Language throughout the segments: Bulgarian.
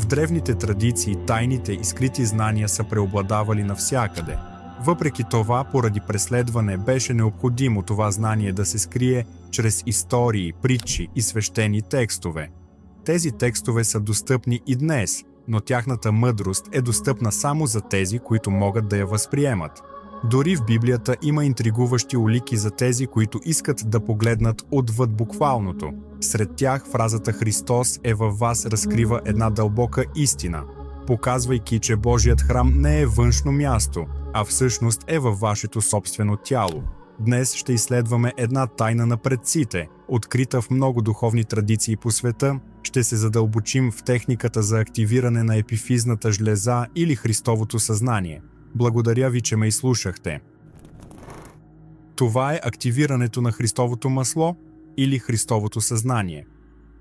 В древните традиции тайните и скрити знания са преобладавали навсякъде. Въпреки това, поради преследване беше необходимо това знание да се скрие чрез истории, притчи и свещени текстове. Тези текстове са достъпни и днес, но тяхната мъдрост е достъпна само за тези, които могат да я възприемат. Дори в Библията има интригуващи улики за тези, които искат да погледнат отвъд буквалното. Сред тях фразата «Христос е във вас» разкрива една дълбока истина, показвайки, че Божият храм не е външно място, а всъщност е във вашето собствено тяло. Днес ще изследваме една тайна на предците, открита в много духовни традиции по света. Ще се задълбочим в техниката за активиране на епифизната жлеза или Христовото съзнание. Благодаря ви, че ме изслушахте. Това е активирането на Христовото масло или Христовото съзнание.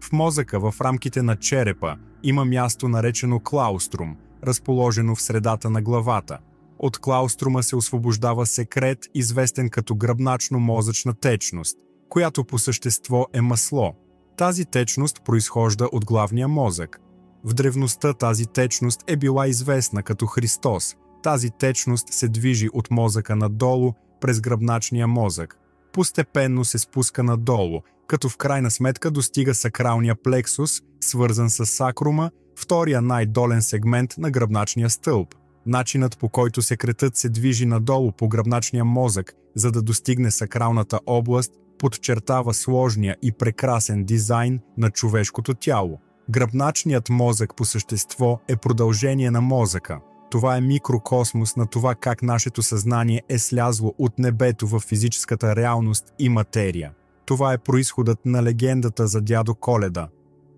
В мозъка, в рамките на черепа, има място наречено клауструм, разположено в средата на главата. От клауструма се освобождава секрет, известен като гръбначно-мозъчна течност, която по същество е масло. Тази течност произхожда от главния мозък. В древността тази течност е била известна като Христос. Тази течност се движи от мозъка надолу през гръбначния мозък. Постепенно се спуска надолу, като в крайна сметка достига сакралния плексус, свързан с сакрума, втория най-долен сегмент на гръбначния стълб. Начинът, по който секретът се движи надолу по гръбначния мозък, за да достигне сакралната област, подчертава сложния и прекрасен дизайн на човешкото тяло. Гръбначният мозък по същество е продължение на мозъка. Това е микрокосмос на това как нашето съзнание е слязло от небето в физическата реалност и материя. Това е произходът на легендата за дядо Коледа.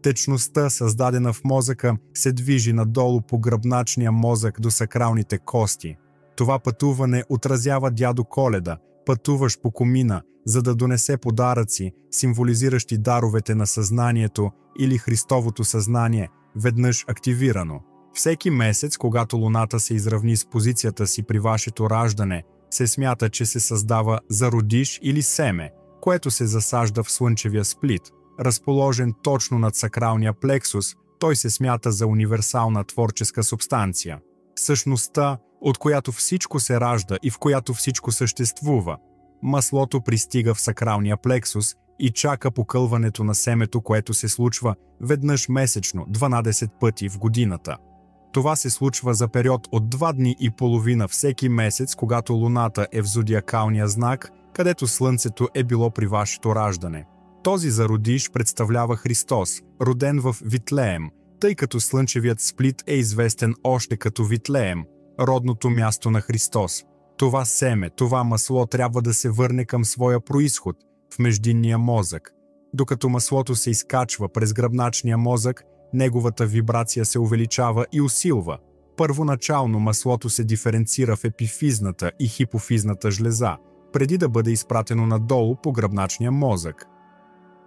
Течността, създадена в мозъка, се движи надолу по гръбначния мозък до сакралните кости. Това пътуване отразява дядо Коледа, пътуващ по комина, за да донесе подаръци, символизиращи даровете на съзнанието или Христовото съзнание, веднъж активирано. Всеки месец, когато Луната се изравни с позицията си при вашето раждане, се смята, че се създава зародиш или семе, което се засажда в слънчевия сплит. Разположен точно над сакралния плексус, той се смята за универсална творческа субстанция. Същността, от която всичко се ражда и в която всичко съществува. Маслото пристига в сакралния плексус и чака покълването на семето, което се случва веднъж месечно, 12 пъти в годината. Това се случва за период от 2 дни и половина всеки месец, когато Луната е в зодиакалния знак, където Слънцето е било при вашето раждане. Този зародиш представлява Христос, роден в Витлеем, тъй като слънчевият сплит е известен още като Витлеем, родното място на Христос. Това семе, това масло трябва да се върне към своя произход, в междинния мозък. Докато маслото се изкачва през гръбначния мозък, неговата вибрация се увеличава и усилва. Първоначално маслото се диференцира в епифизната и хипофизната жлеза, преди да бъде изпратено надолу по гръбначния мозък.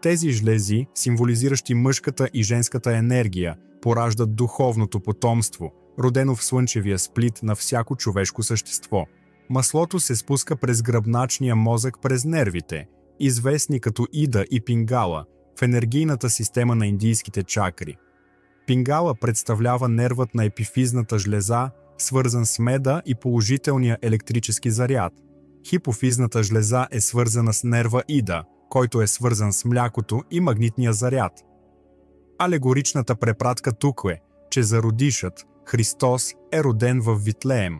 Тези жлези, символизиращи мъжката и женската енергия, пораждат духовното потомство, родено в слънчевия сплит на всяко човешко същество. Маслото се спуска през гръбначния мозък през нервите, известни като Ида и Пингала, в енергийната система на индийските чакри. Пингала представлява нервът на епифизната жлеза, свързан с меда и положителния електрически заряд. Хипофизната жлеза е свързана с нерва Ида, който е свързан с млякото и магнитния заряд. Алегоричната препратка тук е, че зародишът, Христос, е роден в Витлеем.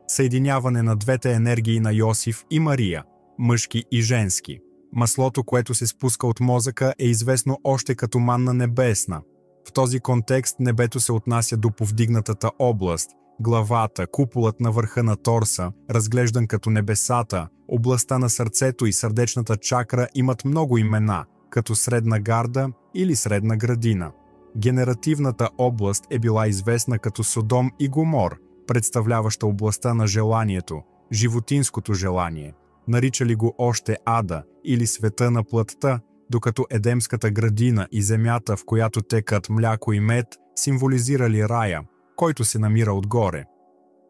Съединяване на двете енергии на Йосиф и Мария, мъжки и женски. Маслото, което се спуска от мозъка, е известно още като манна небесна. В този контекст небето се отнася до повдигнатата област, главата, куполът на върха на торса, разглеждан като небесата, областта на сърцето и сърдечната чакра имат много имена, като средна гарда или средна градина. Генеративната област е била известна като Содом и Гомор, представляваща областта на желанието, животинското желание. Наричали го още Ада или света на плътта, докато Едемската градина и земята, в която текат мляко и мед, символизирали рая, който се намира отгоре.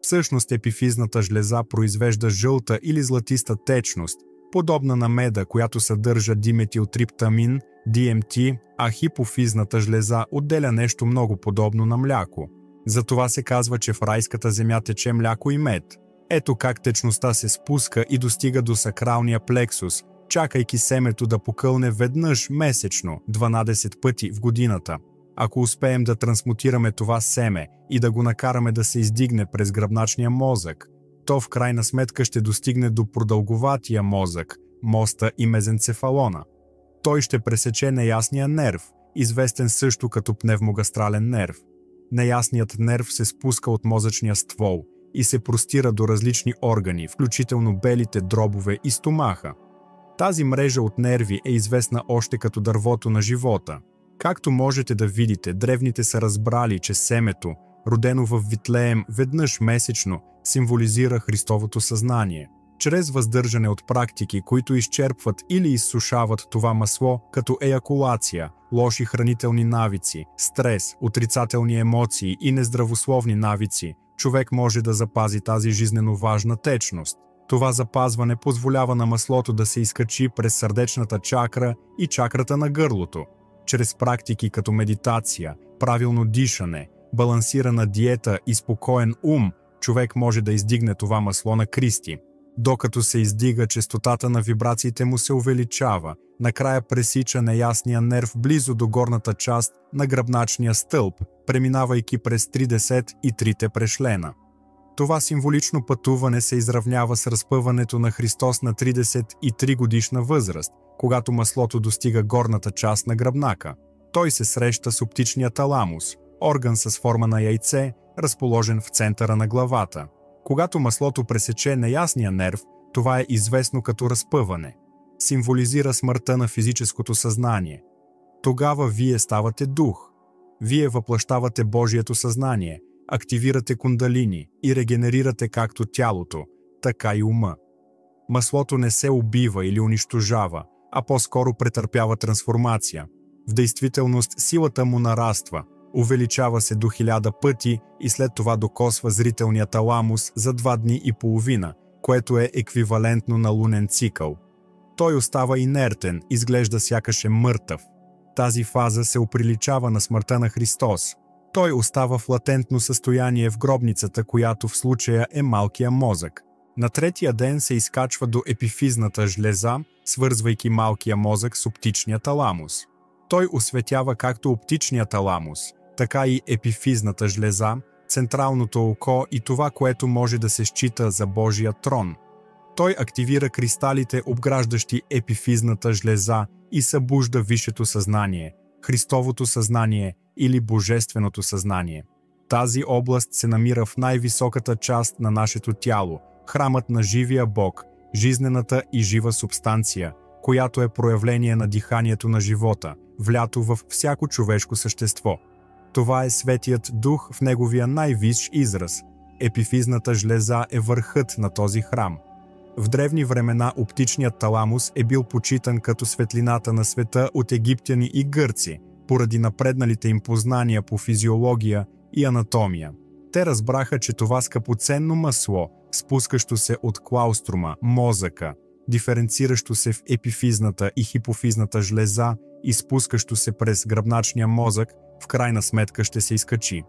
Всъщност епифизната жлеза произвежда жълта или златиста течност, подобна на меда, която съдържа диметилтриптамин DMT, а хипофизната жлеза отделя нещо много подобно на мляко. Затова се казва, че в райската земя тече мляко и мед. Ето как течността се спуска и достига до сакралния плексус, чакайки семето да покълне веднъж месечно, 12 пъти в годината. Ако успеем да трансмутираме това семе и да го накараме да се издигне през гръбначния мозък, то в крайна сметка ще достигне до продълговатия мозък, моста и мезенцефалона. Той ще пресече неясния нерв, известен също като пневмогастрален нерв. Неясният нерв се спуска от мозъчния ствол и се простира до различни органи, включително белите дробове и стомаха. Тази мрежа от нерви е известна още като дървото на живота. Както можете да видите, древните са разбрали, че семето, родено в Витлеем веднъж месечно, символизира Христовото съзнание. Чрез въздържане от практики, които изчерпват или изсушават това масло, като еякулация, лоши хранителни навици, стрес, отрицателни емоции и нездравословни навици, човек може да запази тази жизнено важна течност. Това запазване позволява на маслото да се изкачи през сърдечната чакра и чакрата на гърлото. Чрез практики като медитация, правилно дишане, балансирана диета и спокоен ум, човек може да издигне това масло на Кристи. Докато се издига, честотата на вибрациите му се увеличава, накрая пресича неясния нерв близо до горната част на гръбначния стълб, преминавайки през 33 прешлена. Това символично пътуване се изравнява с разпъването на Христос на 33 годишна възраст, когато маслото достига горната част на гръбнака. Той се среща с оптичния таламус, орган с форма на яйце, разположен в центъра на главата. Когато маслото пресече неясния нерв, това е известно като разпъване. Символизира смъртта на физическото съзнание. Тогава вие ставате дух. Вие въплъщавате Божието съзнание, активирате кундалини и регенерирате както тялото, така и ума. Маслото не се убива или унищожава, а по-скоро претърпява трансформация. В действителност силата му нараства, увеличава се до 1000 пъти и след това докосва зрителния таламус за 2 дни и половина, което е еквивалентно на лунен цикъл. Той остава инертен, изглежда сякаш е мъртъв. Тази фаза се оприличава на смъртта на Христос. Той остава в латентно състояние в гробницата, която в случая е малкия мозък. На третия ден се изкачва до епифизната жлеза, свързвайки малкия мозък с оптичния таламус. Той осветява както оптичния таламус, така и епифизната жлеза, централното око и това, което може да се счита за Божия трон. Той активира кристалите, обграждащи епифизната жлеза и събужда висшето съзнание, Христовото съзнание или Божественото съзнание. Тази област се намира в най-високата част на нашето тяло, храмът на живия Бог, жизнената и жива субстанция, която е проявление на диханието на живота, влято във всяко човешко същество. Това е Светият Дух в неговия най-висш израз. Епифизната жлеза е върхът на този храм. В древни времена оптичният таламус е бил почитан като светлината на света от египтяни и гърци, поради напредналите им познания по физиология и анатомия. Те разбраха, че това скъпоценно масло, спускащо се от клауструма, мозъка, диференциращо се в епифизната и хипофизната жлеза и спускащо се през гръбначния мозък, в крайна сметка ще се изкачи.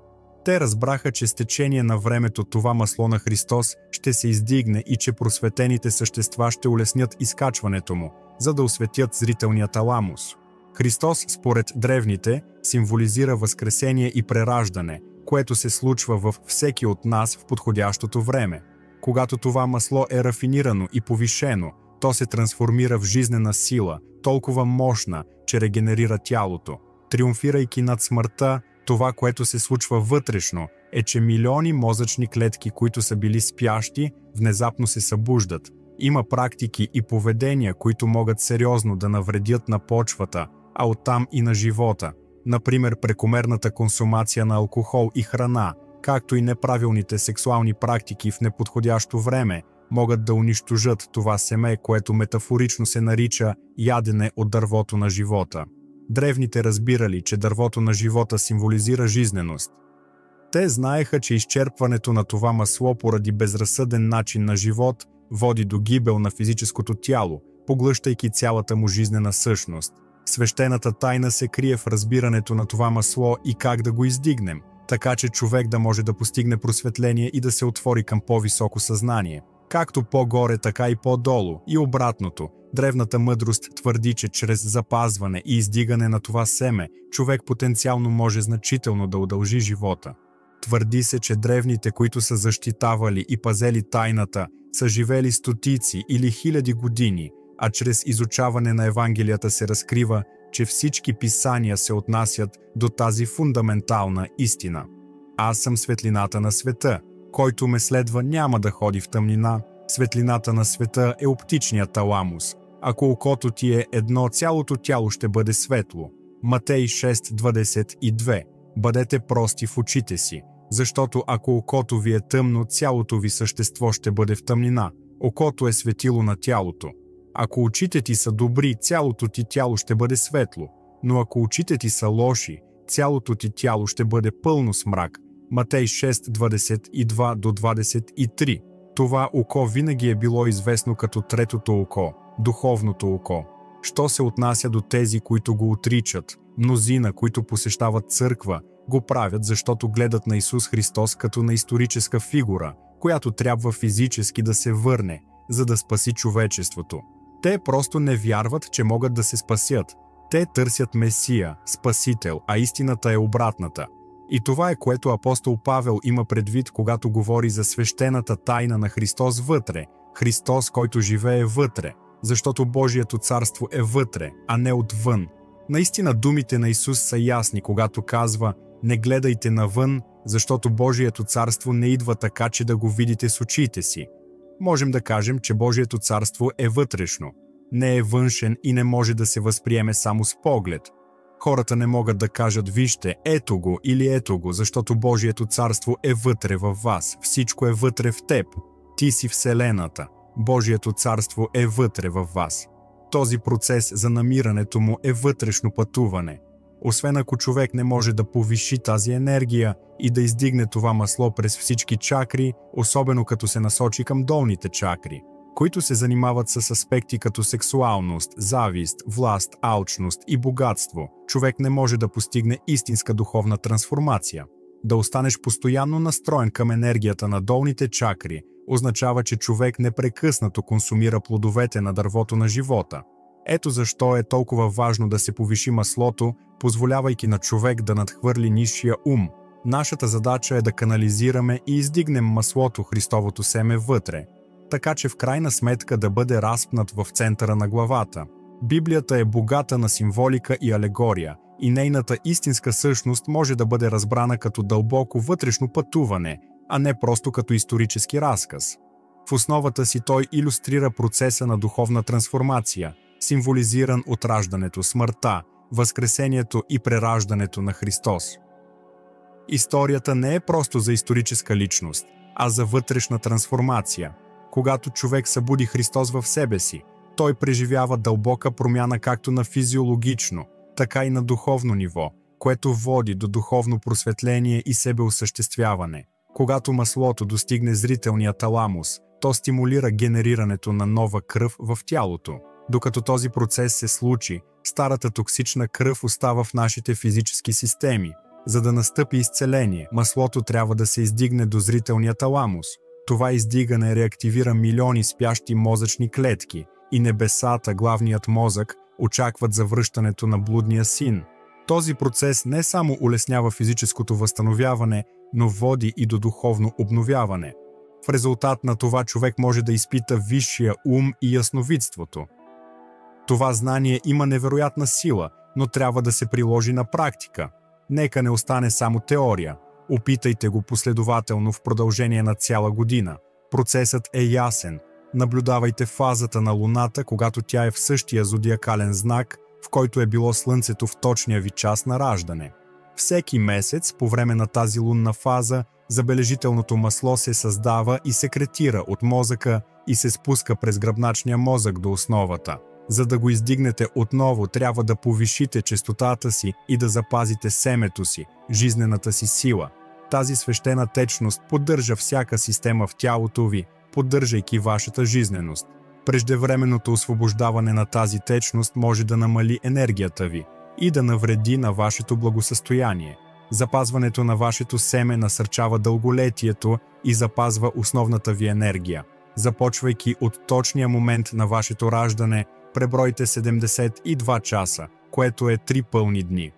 Те разбраха, че с течение на времето това масло на Христос ще се издигне и че просветените същества ще улеснят изкачването му, за да осветят зрителния таламус. Христос, според древните, символизира възкресение и прераждане, което се случва във всеки от нас в подходящото време. Когато това масло е рафинирано и повишено, то се трансформира в жизнена сила, толкова мощна, че регенерира тялото. Триумфирайки над смъртта, това, което се случва вътрешно, е, че милиони мозъчни клетки, които са били спящи, внезапно се събуждат. Има практики и поведения, които могат сериозно да навредят на почвата, а оттам и на живота. Например, прекомерната консумация на алкохол и храна, както и неправилните сексуални практики в неподходящо време, могат да унищожат това семе, което метафорично се нарича ядене от дървото на живота. Древните разбирали, че дървото на живота символизира жизненост. Те знаеха, че изчерпването на това масло поради безразсъден начин на живот води до гибел на физическото тяло, поглъщайки цялата му жизнена същност. Свещената тайна се крие в разбирането на това масло и как да го издигнем, така че човек да може да постигне просветление и да се отвори към по-високо съзнание. Както по-горе, така и по-долу, и обратното. Древната мъдрост твърди, че чрез запазване и издигане на това семе, човек потенциално може значително да удължи живота. Твърди се, че древните, които са защитавали и пазели тайната, са живели стотици или хиляди години, а чрез изучаване на Евангелията се разкрива, че всички писания се отнасят до тази фундаментална истина. Аз съм светлината на света. Който ме следва, няма да ходи в тъмнина. Светлината на света е оптичният таламус. Ако окото ти е едно, цялото тяло ще бъде светло. Матей 6:22. Бъдете прости в очите си, защото ако окото ви е тъмно, цялото ви същество ще бъде в тъмнина. Окото е светило на тялото. Ако очите ти са добри, цялото ти тяло ще бъде светло, но ако очите ти са лоши, цялото ти тяло ще бъде пълно с мрак. Матей 6:22-23. Това око винаги е било известно като третото око, духовното око. Що се отнася до тези, които го отричат, мнозина, които посещават църква, го правят, защото гледат на Исус Христос като на историческа фигура, която трябва физически да се върне, за да спаси човечеството. Те просто не вярват, че могат да се спасят. Те търсят Месия, Спасител, а истината е обратната. И това е, което апостол Павел има предвид, когато говори за свещената тайна на Христос вътре. Христос, който живее вътре, защото Божието царство е вътре, а не отвън. Наистина думите на Исус са ясни, когато казва: „Не гледайте навън, защото Божието царство не идва така, че да го видите с очите си.“ Можем да кажем, че Божието царство е вътрешно. Не е външен и не може да се възприеме само с поглед. Хората не могат да кажат: „Вижте, ето го“ или „ето го“, защото Божието царство е вътре във вас. Всичко е вътре в теб. Ти си Вселената. Божието царство е вътре във вас. Този процес за намирането му е вътрешно пътуване. Освен ако човек не може да повиши тази енергия и да издигне това масло през всички чакри, особено като се насочи към долните чакри, които се занимават с аспекти като сексуалност, завист, власт, алчност и богатство, човек не може да постигне истинска духовна трансформация. Да останеш постоянно настроен към енергията на долните чакри означава, че човек непрекъснато консумира плодовете на дървото на живота. Ето защо е толкова важно да се повиши маслото, позволявайки на човек да надхвърли нисшия ум. Нашата задача е да канализираме и издигнем маслото, Христовото семе, вътре, така че в крайна сметка да бъде разпнат в центъра на главата. Библията е богата на символика и алегория, и нейната истинска същност може да бъде разбрана като дълбоко вътрешно пътуване, а не просто като исторически разказ. В основата си той илюстрира процеса на духовна трансформация, символизиран от раждането, смъртта, възкресението и прераждането на Христос. Историята не е просто за историческа личност, а за вътрешна трансформация. Когато човек събуди Христос в себе си, той преживява дълбока промяна както на физиологично, така и на духовно ниво, което води до духовно просветление и себеосъществяване. Когато маслото достигне зрителния таламус, то стимулира генерирането на нова кръв в тялото. Докато този процес се случи, старата токсична кръв остава в нашите физически системи. За да настъпи изцеление, маслото трябва да се издигне до зрителния таламус. Това издигане реактивира милиони спящи мозъчни клетки и небесата, главният мозък, очакват завръщането на блудния син. Този процес не само улеснява физическото възстановяване, но води и до духовно обновяване. В резултат на това човек може да изпита висшия ум и ясновидството. Това знание има невероятна сила, но трябва да се приложи на практика. Нека не остане само теория. Опитайте го последователно в продължение на цяла година. Процесът е ясен. Наблюдавайте фазата на Луната, когато тя е в същия зодиакален знак, в който е било Слънцето в точния ви час на раждане. Всеки месец, по време на тази лунна фаза, забележителното масло се създава и секретира от мозъка и се спуска през гръбначния мозък до основата. За да го издигнете отново, трябва да повишите честотата си и да запазите семето си, жизнената си сила. Тази свещена течност поддържа всяка система в тялото ви, поддържайки вашата жизненост. Преждевременното освобождаване на тази течност може да намали енергията ви и да навреди на вашето благосъстояние. Запазването на вашето семе насърчава дълголетието и запазва основната ви енергия. Започвайки от точния момент на вашето раждане, пребройте 72 часа, което е 3 пълни дни.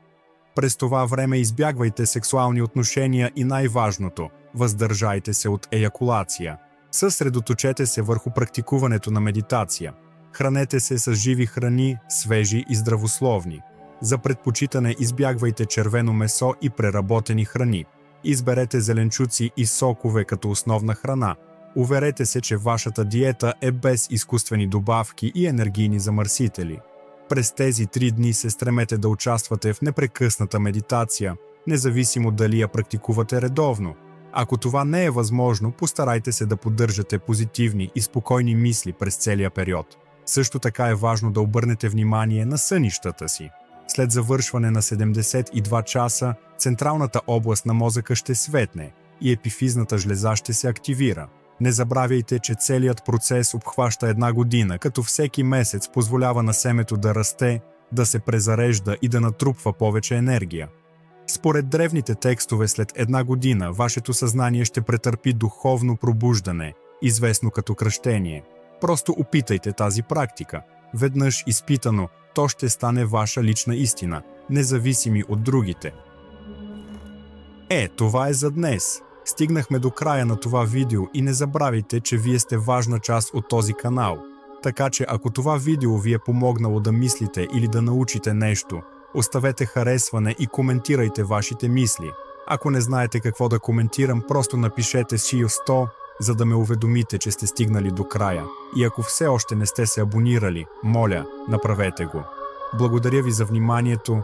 През това време избягвайте сексуални отношения и най-важното – въздържайте се от еякулация. Съсредоточете се върху практикуването на медитация. Хранете се с живи храни, свежи и здравословни. За предпочитане избягвайте червено месо и преработени храни. Изберете зеленчуци и сокове като основна храна. Уверете се, че вашата диета е без изкуствени добавки и енергийни замърсители. През тези 3 дни се стремете да участвате в непрекъсната медитация, независимо дали я практикувате редовно. Ако това не е възможно, постарайте се да поддържате позитивни и спокойни мисли през целия период. Също така е важно да обърнете внимание на сънищата си. След завършване на 72 часа, централната област на мозъка ще светне и епифизната жлеза ще се активира. Не забравяйте, че целият процес обхваща 1 година, като всеки месец позволява на семето да расте, да се презарежда и да натрупва повече енергия. Според древните текстове, след 1 година вашето съзнание ще претърпи духовно пробуждане, известно като кръщение. Просто опитайте тази практика. Веднъж изпитано, то ще стане ваша лична истина, независими от другите. Това е за днес. Стигнахме до края на това видео и не забравяйте, че вие сте важна част от този канал. Така че ако това видео ви е помогнало да мислите или да научите нещо, оставете харесване и коментирайте вашите мисли. Ако не знаете какво да коментирам, просто напишете SEO 100, за да ме уведомите, че сте стигнали до края. И ако все още не сте се абонирали, моля, направете го. Благодаря ви за вниманието.